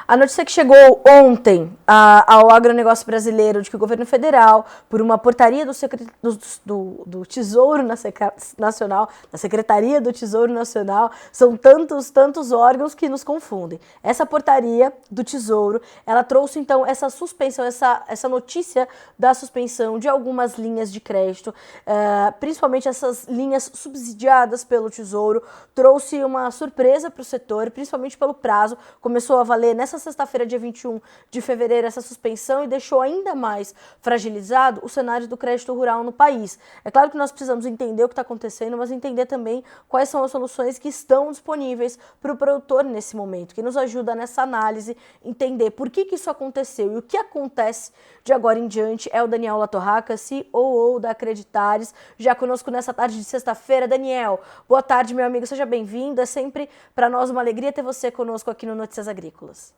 A notícia que chegou ontem ao agronegócio brasileiro de que o governo federal, por uma portaria do Tesouro Nacional, da Secretaria do Tesouro Nacional, são tantos órgãos que nos confundem. Essa portaria do Tesouro, ela trouxe então essa suspensão, essa notícia da suspensão de algumas linhas de crédito, principalmente essas linhas subsidiadas pelo Tesouro, trouxe uma surpresa para o setor, principalmente pelo prazo. Começou a valer nessa sexta-feira, dia 21 de fevereiro, essa suspensão e deixou ainda mais fragilizado o cenário do crédito rural no país. É claro que nós precisamos entender o que está acontecendo, mas entender também quais são as soluções que estão disponíveis para o produtor nesse momento, que nos ajuda nessa análise, entender por que isso aconteceu e o que acontece de agora em diante. É o Daniel Latorraca, COO da Acreditares, já conosco nessa tarde de sexta-feira. Daniel, boa tarde, meu amigo, seja bem-vindo. É sempre para nós uma alegria ter você conosco aqui no Notícias Agrícolas.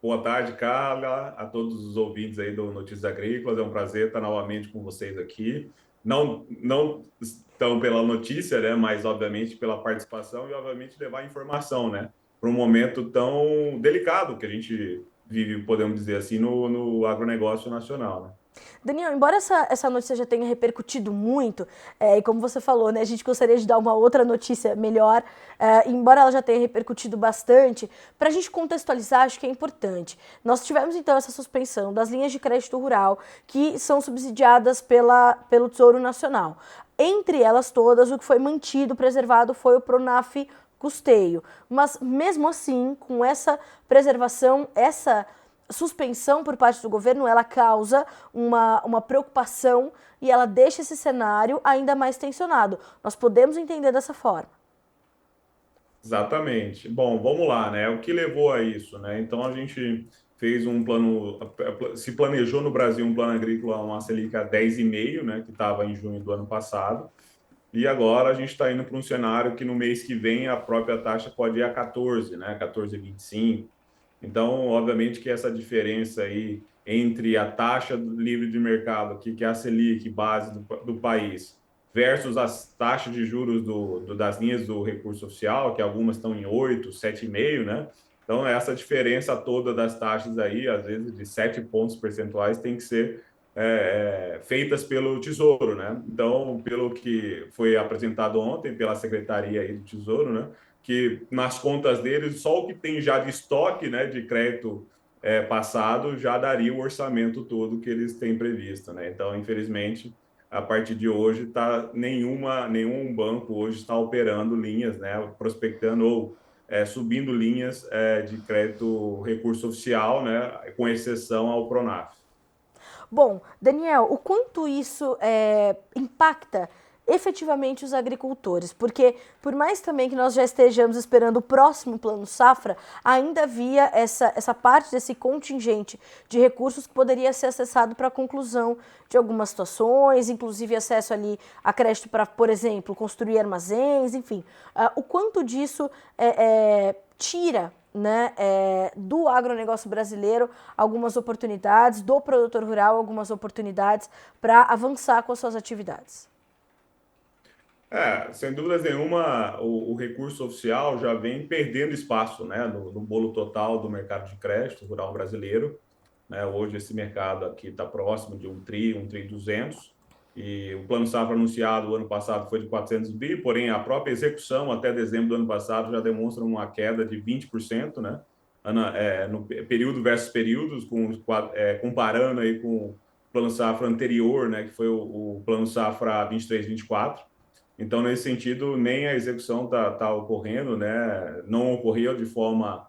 Boa tarde, Carla, a todos os ouvintes aí do Notícias Agrícolas. É um prazer estar novamente com vocês aqui. Não tão pela notícia, né, mas obviamente pela participação e obviamente levar informação, né, para um momento tão delicado que a gente vive, podemos dizer assim, no agronegócio nacional, né? Daniel, embora essa notícia já tenha repercutido muito, e como você falou, né, a gente gostaria de dar uma outra notícia melhor, embora ela já tenha repercutido bastante, para a gente contextualizar, acho que é importante. Nós tivemos então essa suspensão das linhas de crédito rural que são subsidiadas pelo Tesouro Nacional. Entre elas todas, o que foi mantido, preservado, foi o Pronaf Custeio. Mas mesmo assim, com essa preservação, essa suspensão por parte do governo, ela causa uma preocupação e ela deixa esse cenário ainda mais tensionado. Nós podemos entender dessa forma. Exatamente. Bom, vamos lá, né? O que levou a isso, né? Então a gente fez um plano, se planejou no Brasil um plano agrícola, uma Selic a 10,5, né? Que estava em junho do ano passado. E agora a gente está indo para um cenário que no mês que vem a própria taxa pode ir a 14, né? 14,25. Então, obviamente que essa diferença aí entre a taxa livre de mercado, que é a Selic, base do país, versus as taxas de juros das linhas do recurso oficial, que algumas estão em 8, 7,5, né? Então, essa diferença toda das taxas aí, às vezes de 7 pontos percentuais, tem que ser feitas pelo Tesouro, né? Então, pelo que foi apresentado ontem pela Secretaria aí do Tesouro, né? Que nas contas deles, só o que tem já de estoque, né, de crédito passado já daria o orçamento todo que eles têm previsto, né? Então, infelizmente, a partir de hoje, nenhum banco hoje está operando linhas, né, prospectando ou subindo linhas de crédito recurso oficial, né, com exceção ao Pronaf. Bom, Daniel, o quanto isso impacta efetivamente os agricultores? Porque, por mais também que nós já estejamos esperando o próximo Plano Safra, ainda havia essa parte desse contingente de recursos que poderia ser acessado para a conclusão de algumas situações, inclusive acesso ali a crédito para, por exemplo, construir armazéns, enfim. O quanto disso tira, né, do agronegócio brasileiro algumas oportunidades, do produtor rural algumas oportunidades para avançar com as suas atividades. Sem dúvidas nenhuma, o recurso oficial já vem perdendo espaço, né, no bolo total do mercado de crédito rural brasileiro, né? Hoje esse mercado aqui está próximo de um tri 200, e o Plano Safra anunciado o ano passado foi de 400 bi, porém a própria execução até dezembro do ano passado já demonstra uma queda de 20%, né? No período versus períodos, comparando aí com o Plano Safra anterior, né, que foi o Plano Safra 23-24. Então, nesse sentido, nem a execução tá ocorrendo, né? Não ocorreu de forma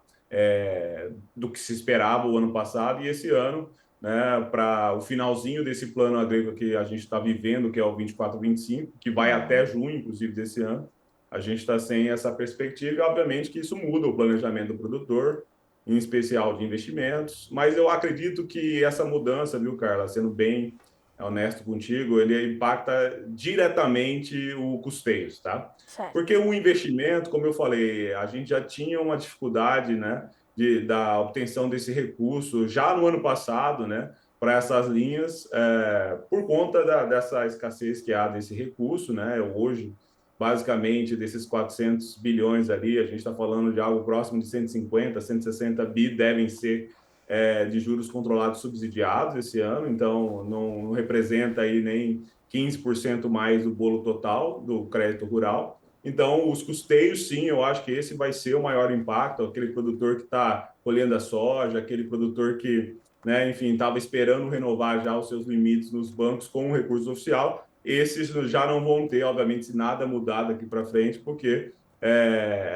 do que se esperava o ano passado, e esse ano, né, para o finalzinho desse plano agrícola que a gente está vivendo, que é o 24-25, que vai até junho, inclusive, desse ano, a gente está sem essa perspectiva, e obviamente que isso muda o planejamento do produtor, em especial de investimentos, mas eu acredito que essa mudança, viu, Carla, sendo bem honesto contigo, ele impacta diretamente o custeio, tá? Certo. Porque o investimento, como eu falei, a gente já tinha uma dificuldade, né, da obtenção desse recurso já no ano passado, né, para essas linhas, por conta dessa escassez que há desse recurso, né, hoje. basicamente desses 400 bilhões ali, a gente está falando de algo próximo de 150, 160 bi devem ser de juros controlados subsidiados esse ano, então não representa aí nem 15% mais do bolo total do crédito rural. Então, os custeios, sim, eu acho que esse vai ser o maior impacto, aquele produtor que está colhendo a soja, aquele produtor que, né, enfim, estava esperando renovar já os seus limites nos bancos com o recurso oficial, esses já não vão ter, obviamente, se nada mudar daqui para frente, porque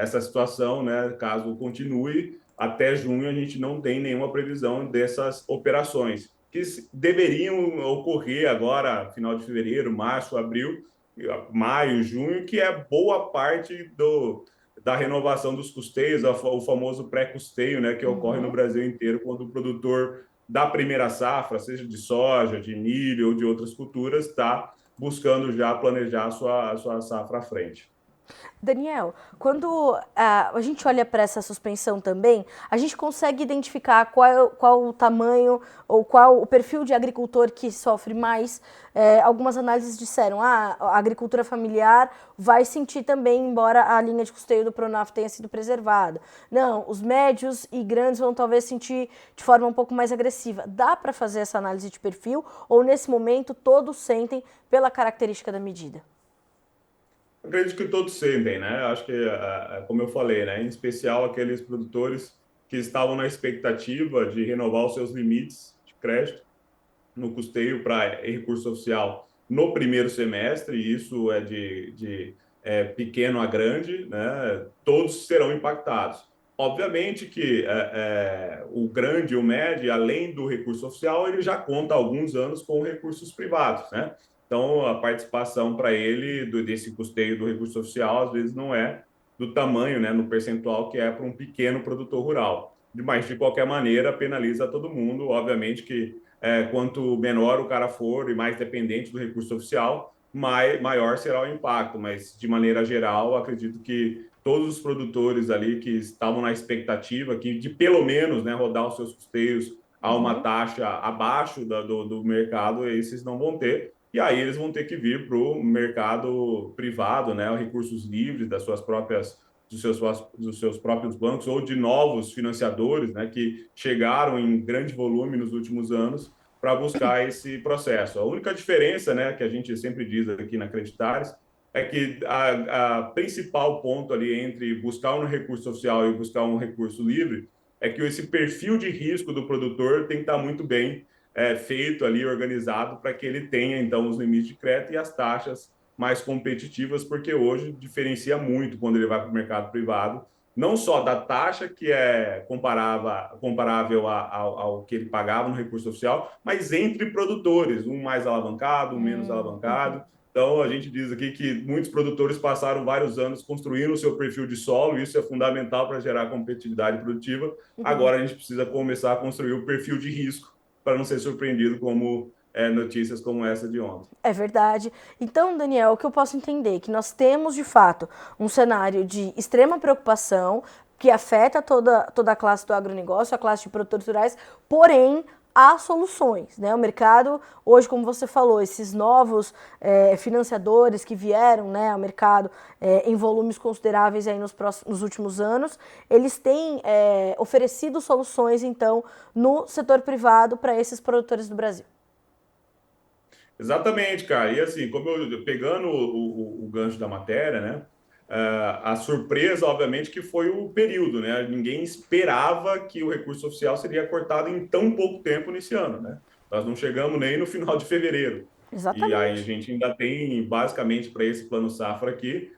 essa situação, né, caso continue, até junho a gente não tem nenhuma previsão dessas operações, que deveriam ocorrer agora, final de fevereiro, março, abril, maio, junho, que é boa parte da renovação dos custeios, o famoso pré-custeio, né, que ocorre no Brasil inteiro quando o produtor da primeira safra, seja de soja, de milho ou de outras culturas, está buscando já planejar a sua safra à frente. Daniel, quando a gente olha para essa suspensão também, a gente consegue identificar qual o tamanho ou qual o perfil de agricultor que sofre mais. Algumas análises disseram a agricultura familiar vai sentir também, embora a linha de custeio do Pronaf tenha sido preservada. Não, os médios e grandes vão talvez sentir de forma um pouco mais agressiva. Dá para fazer essa análise de perfil ou nesse momento todos sentem pela característica da medida? Acredito que todos sentem, né? Acho que, como eu falei, né? Em especial aqueles produtores que estavam na expectativa de renovar os seus limites de crédito no custeio para recurso oficial no primeiro semestre, e isso é de pequeno a grande, né? Todos serão impactados. Obviamente que o grande e o médio, além do recurso oficial, ele já conta há alguns anos com recursos privados, né? Então, a participação para ele desse custeio do recurso oficial, às vezes, não é do tamanho, né, no percentual que é para um pequeno produtor rural. Mas, de qualquer maneira, penaliza todo mundo. Obviamente que quanto menor o cara for e mais dependente do recurso oficial, maior será o impacto. Mas, de maneira geral, acredito que todos os produtores ali que estavam na expectativa de pelo menos, né, rodar os seus custeios a uma taxa abaixo do mercado, esses não vão ter. E aí eles vão ter que vir para o mercado privado, né, recursos livres dos seus próprios bancos ou de novos financiadores, né, que chegaram em grande volume nos últimos anos para buscar esse processo. A única diferença, né, que a gente sempre diz aqui na Creditares, é que a principal ponto ali entre buscar um recurso social e buscar um recurso livre é que esse perfil de risco do produtor tem que estar muito bem feito ali, organizado, para que ele tenha, então, os limites de crédito e as taxas mais competitivas, porque hoje diferencia muito quando ele vai para o mercado privado, não só da taxa, que é comparável ao que ele pagava no recurso oficial, mas entre produtores, um mais alavancado, um menos alavancado. Então, a gente diz aqui que muitos produtores passaram vários anos construindo o seu perfil de solo, isso é fundamental para gerar competitividade produtiva. Agora, a gente precisa começar a construir o perfil de risco para não ser surpreendido como notícias como essa de ontem. É verdade. Então, Daniel, o que eu posso entender é que nós temos, de fato, um cenário de extrema preocupação que afeta toda a classe do agronegócio, a classe de produtores rurais, porém, há soluções, né? O mercado, hoje, como você falou, esses novos financiadores que vieram, né, ao mercado em volumes consideráveis aí nos últimos anos, eles têm oferecido soluções, então, no setor privado para esses produtores do Brasil. Exatamente, cara. E assim, como pegando o gancho da matéria, né? A surpresa, obviamente, que foi o período, né? Ninguém esperava que o recurso oficial seria cortado em tão pouco tempo nesse ano, né? Nós não chegamos nem no final de fevereiro. E aí a Exatamente. gente ainda tem, basicamente, para esse plano safra aqui,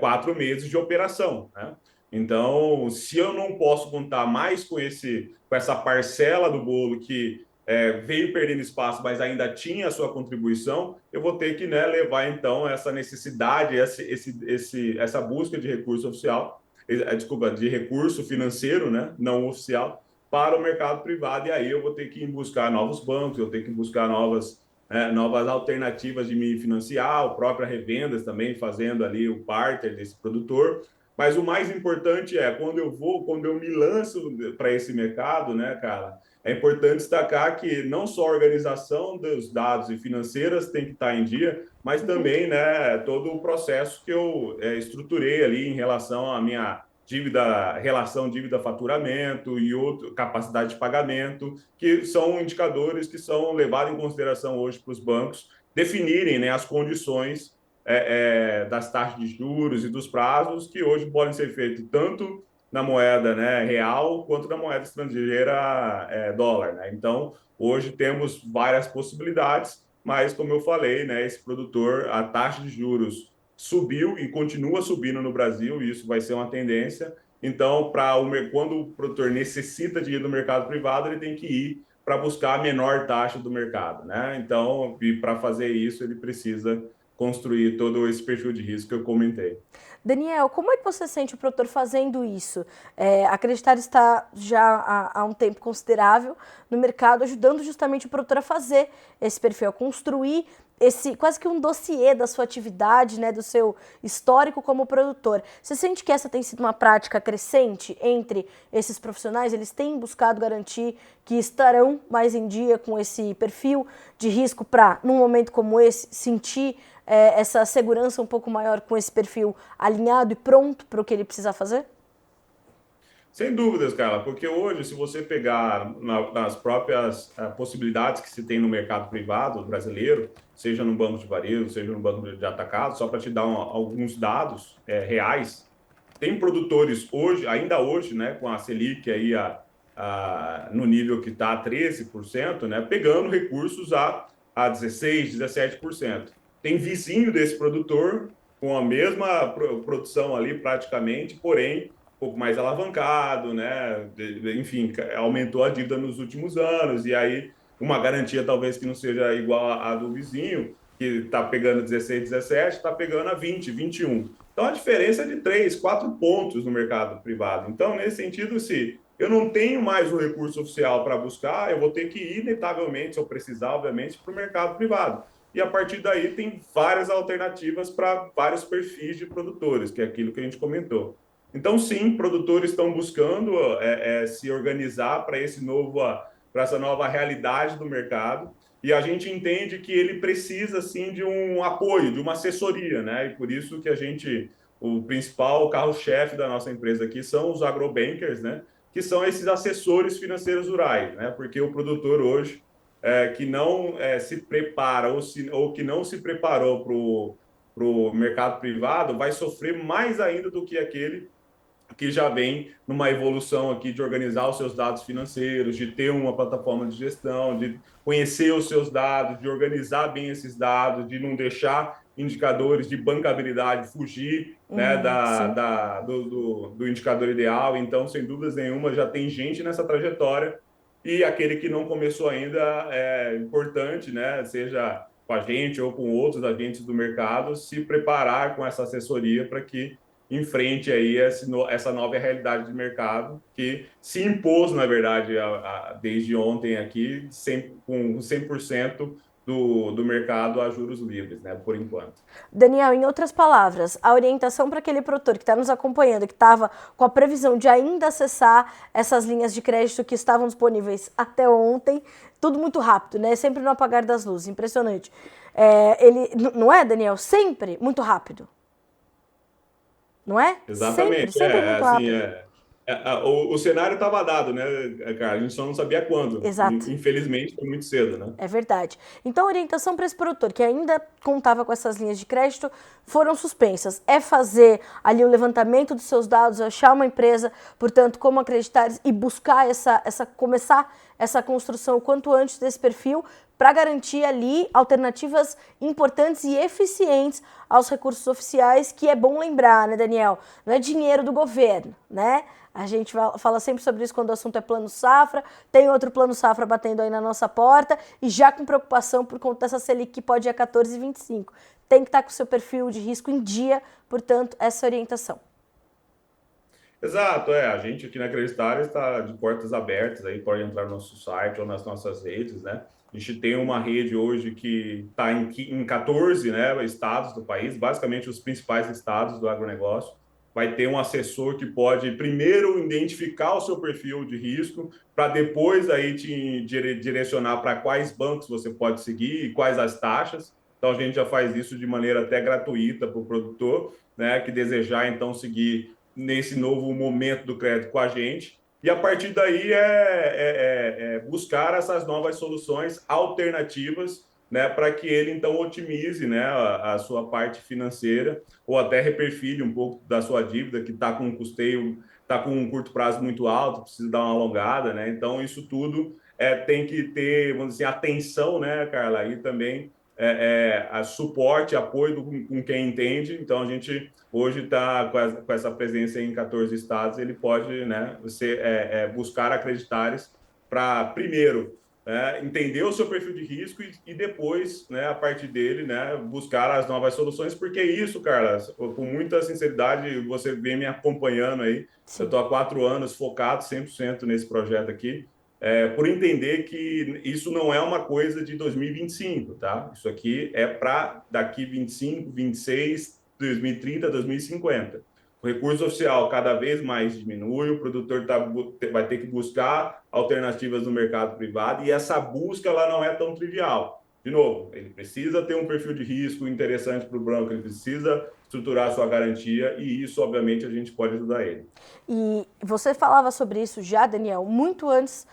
4 meses de operação, né? Então, se eu não posso contar mais com essa parcela do bolo que veio perdendo espaço, mas ainda tinha a sua contribuição, eu vou ter que, né, levar então essa necessidade, essa busca de recurso oficial, desculpa, de recurso financeiro, né, não oficial, para o mercado privado, e aí eu vou ter que buscar novos bancos, eu tenho que buscar novas alternativas de me financiar, própria revendas também, fazendo ali o partner desse produtor. Mas o mais importante quando eu me lanço para esse mercado, né, cara, é importante destacar que não só a organização dos dados e financeiras tem que estar em dia, mas Uhum. também, né, todo o processo que eu estruturei ali em relação à minha dívida, relação dívida-faturamento e outro, capacidade de pagamento, que são indicadores que são levados em consideração hoje para os bancos definirem, né, as condições das taxas de juros e dos prazos que hoje podem ser feitos tanto na moeda, né, real quanto na moeda estrangeira, dólar, né? Então, hoje temos várias possibilidades, mas como eu falei, né, esse produtor, a taxa de juros subiu e continua subindo no Brasil, e isso vai ser uma tendência. Então, quando o produtor necessita de ir do mercado privado, ele tem que ir para buscar a menor taxa do mercado, né? Então, e para fazer isso, ele precisa construir todo esse perfil de risco que eu comentei. Daniel, como é que você sente o produtor fazendo isso? Acreditar está já há um tempo considerável no mercado, ajudando justamente o produtor a fazer esse perfil, a construir esse quase que um dossiê da sua atividade, né, do seu histórico como produtor. Você sente que essa tem sido uma prática crescente entre esses profissionais? Eles têm buscado garantir que estarão mais em dia com esse perfil de risco para, num momento como esse, sentir essa segurança um pouco maior com esse perfil alinhado e pronto para o que ele precisa fazer? Sem dúvidas, cara, porque hoje, se você pegar nas próprias possibilidades que se tem no mercado privado brasileiro, seja no banco de varejo, seja no banco de atacado, só para te dar alguns dados reais, tem produtores hoje, ainda hoje, né, com a Selic aí no nível que está a 13%, né, pegando recursos a 16, 17%. Tem vizinho desse produtor com a mesma produção ali praticamente, porém um pouco mais alavancado, né? Enfim, aumentou a dívida nos últimos anos, e aí uma garantia talvez que não seja igual à do vizinho, que está pegando 16, 17, está pegando a 20, 21. Então a diferença é de 3, 4 pontos no mercado privado. Então, nesse sentido, se eu não tenho mais o recurso oficial para buscar, eu vou ter que ir, inevitavelmente, se eu precisar, obviamente, para o mercado privado. E a partir daí tem várias alternativas para vários perfis de produtores, que é aquilo que a gente comentou. Então, sim, produtores estão buscando se organizar para essa nova realidade do mercado, e a gente entende que ele precisa, sim, de um apoio, de uma assessoria, né? E por isso que o principal carro-chefe da nossa empresa aqui são os agrobankers, né? Que são esses assessores financeiros rurais, né? Porque o produtor hoje que não se prepara ou que não se preparou para o mercado privado vai sofrer mais ainda do que aquele que já vem numa evolução aqui de organizar os seus dados financeiros, de ter uma plataforma de gestão, de conhecer os seus dados, de organizar bem esses dados, de não deixar indicadores de bancabilidade fugir, né, Sim. do indicador ideal. Então, sem dúvidas nenhuma, já tem gente nessa trajetória, e aquele que não começou ainda é importante, né, seja com a gente ou com outros agentes do mercado, se preparar com essa assessoria para que enfrente aí essa nova realidade de mercado que se impôs, na verdade, desde ontem aqui, com 100% do mercado a juros livres, né, por enquanto. Daniel, em outras palavras, a orientação para aquele produtor que está nos acompanhando, que estava com a previsão de ainda acessar essas linhas de crédito que estavam disponíveis até ontem, tudo muito rápido, né? Sempre no apagar das luzes, impressionante. Não é, Daniel? Sempre muito rápido, não é? Sempre, Exatamente, sempre muito assim, rápido. o cenário estava dado, né, cara? A gente só não sabia quando. Exato. Infelizmente, foi muito cedo, né? É verdade. Então, a orientação para esse produtor que ainda contava com essas linhas de crédito foram suspensas. É fazer ali o levantamento dos seus dados, achar uma empresa, portanto, como acreditar e buscar começar essa construção o quanto antes desse perfil para garantir ali alternativas importantes e eficientes aos recursos oficiais, que é bom lembrar, né, Daniel? Não é dinheiro do governo, né? A gente fala sempre sobre isso quando o assunto é plano safra, tem outro plano safra batendo aí na nossa porta e já com preocupação por conta dessa Selic que pode ir a 14,25. Tem que estar com o seu perfil de risco em dia, portanto, essa orientação. Exato, a gente aqui na Creditaria está de portas abertas, aí pode entrar no nosso site ou nas nossas redes, né? A gente tem uma rede hoje que está em 14, né, estados do país, basicamente os principais estados do agronegócio. vai ter um assessor que pode primeiro identificar o seu perfil de risco, para depois aí te direcionar para quais bancos você pode seguir e quais as taxas. Então a gente já faz isso de maneira até gratuita para o produtor, né, que desejar então seguir nesse novo momento do crédito com a gente. E a partir daí é buscar essas novas soluções alternativas, né, para que ele então otimize, né, a sua parte financeira ou até reperfile um pouco da sua dívida que está com um custeio, está com um curto prazo muito alto, precisa dar uma alongada, né? Então isso tudo tem que ter, vamos dizer, atenção, né, Carla, e também a suporte, apoio com quem entende. Então a gente hoje está com essa presença em 14 estados, ele pode, né, você buscar acreditares para primeiro entender o seu perfil de risco e depois, né, a partir dele, né, buscar as novas soluções, porque isso, Carla, com muita sinceridade, você vem me acompanhando aí, eu Sim. estou há 4 anos focado 100% nesse projeto aqui, por entender que isso não é uma coisa de 2025, tá? Isso aqui é para daqui 25, 26, 2030, 2050. O recurso oficial cada vez mais diminui, o produtor vai ter que buscar alternativas no mercado privado e essa busca ela não é tão trivial. De novo, ele precisa ter um perfil de risco interessante para o banco, ele precisa estruturar a sua garantia e isso, obviamente, a gente pode ajudar ele. E você falava sobre isso já, Daniel, muito antes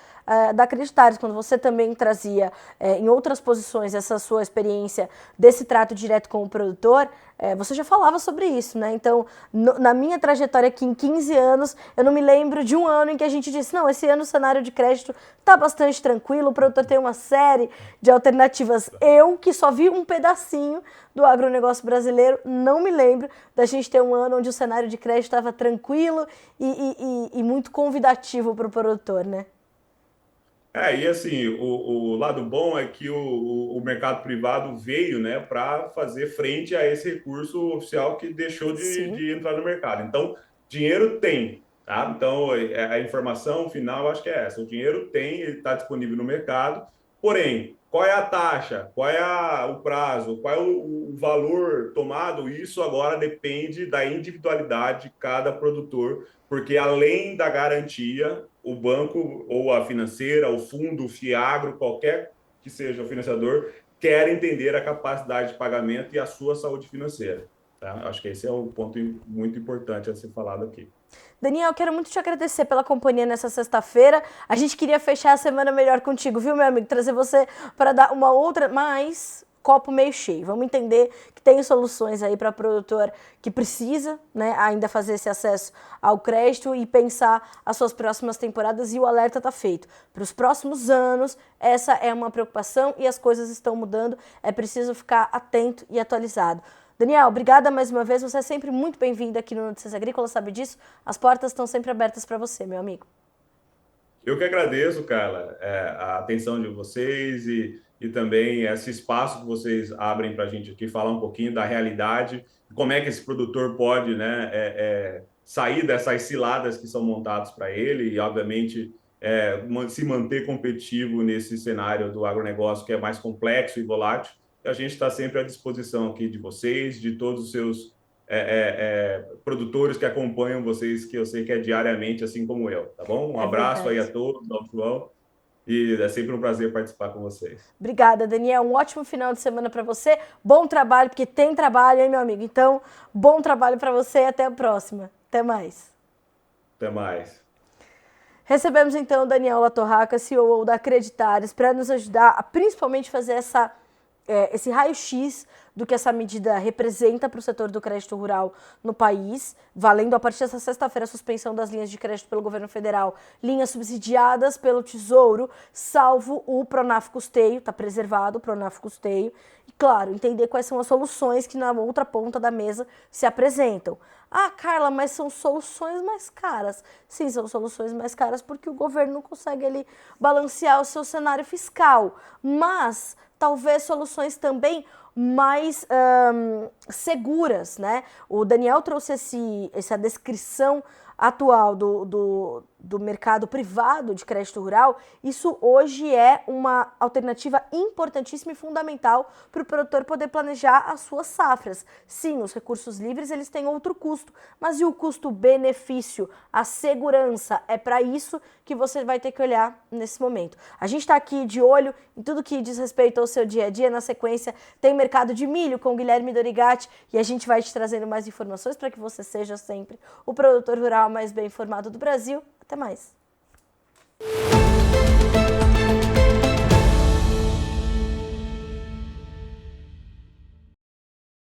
da Acreditares, quando você também trazia em outras posições essa sua experiência desse trato direto com o produtor, você já falava sobre isso, né? Então, na minha trajetória aqui em 15 anos, eu não me lembro de um ano em que a gente disse, não, esse ano o cenário de crédito está bastante tranquilo, o produtor tem uma série de alternativas. Eu, que só vi um pedacinho do agronegócio brasileiro, não me lembro da gente ter um ano onde o cenário de crédito estava tranquilo e muito convidativo para o produtor, né? E assim, o lado bom é que o mercado privado veio, né, para fazer frente a esse recurso oficial que deixou Sim. de entrar no mercado. Então, dinheiro tem, tá? Então, a informação final, eu acho que é essa. O dinheiro tem, ele está disponível no mercado, porém, qual é a taxa? Qual é o prazo? Qual é o valor tomado? Isso agora depende da individualidade de cada produtor, porque além da garantia, o banco ou a financeira, o fundo, o Fiagro, qualquer que seja o financiador, quer entender a capacidade de pagamento e a sua saúde financeira. Tá? Acho que esse é o ponto muito importante a ser falado aqui. Daniel, eu quero muito te agradecer pela companhia nessa sexta-feira. A gente queria fechar a semana melhor contigo, viu, meu amigo? Trazer você para dar uma outra, mais copo meio cheio. Vamos entender que tem soluções aí para produtor que precisa, né, ainda fazer esse acesso ao crédito e pensar as suas próximas temporadas, e o alerta está feito. Para os próximos anos, essa é uma preocupação e as coisas estão mudando, é preciso ficar atento e atualizado. Daniel, obrigada mais uma vez, você é sempre muito bem-vindo aqui no Notícias Agrícolas, sabe disso? As portas estão sempre abertas para você, meu amigo. Eu que agradeço, Carla, a atenção de vocês e também esse espaço que vocês abrem para a gente aqui falar um pouquinho da realidade, como é que esse produtor pode, né, sair dessas ciladas que são montadas para ele e, obviamente, se manter competitivo nesse cenário do agronegócio que é mais complexo e volátil. E a gente está sempre à disposição aqui de vocês, de todos os seus produtores que acompanham vocês, que eu sei que é diariamente, assim como eu, tá bom? Um É abraço aí verdade. a todos, ao João, e é sempre um prazer participar com vocês. Obrigada, Daniel. Um ótimo final de semana para você. Bom trabalho, porque tem trabalho, hein, meu amigo? Então, bom trabalho para você e até a próxima. Até mais. Até mais. Recebemos então o Daniel Latorraca, CEO da Acreditares, para nos ajudar a principalmente fazer esse raio-x do que essa medida representa para o setor do crédito rural no país, valendo a partir dessa sexta-feira a suspensão das linhas de crédito pelo governo federal, linhas subsidiadas pelo Tesouro, salvo o Pronaf Custeio, está preservado o Pronaf Custeio, e claro, entender quais são as soluções que na outra ponta da mesa se apresentam. Ah, Carla, mas são soluções mais caras. Sim, são soluções mais caras porque o governo não consegue ali balancear o seu cenário fiscal, mas talvez soluções também mais seguras, né? O Daniel trouxe essa descrição atual do mercado privado de crédito rural, isso hoje é uma alternativa importantíssima e fundamental para o produtor poder planejar as suas safras. Sim, os recursos livres eles têm outro custo, mas e o custo-benefício, a segurança, é para isso que você vai ter que olhar nesse momento. A gente está aqui de olho em tudo que diz respeito ao seu dia a dia. Na sequência tem mercado de milho com o Guilherme Dorigatti e a gente vai te trazendo mais informações para que você seja sempre o produtor rural mais bem informado do Brasil. Até mais!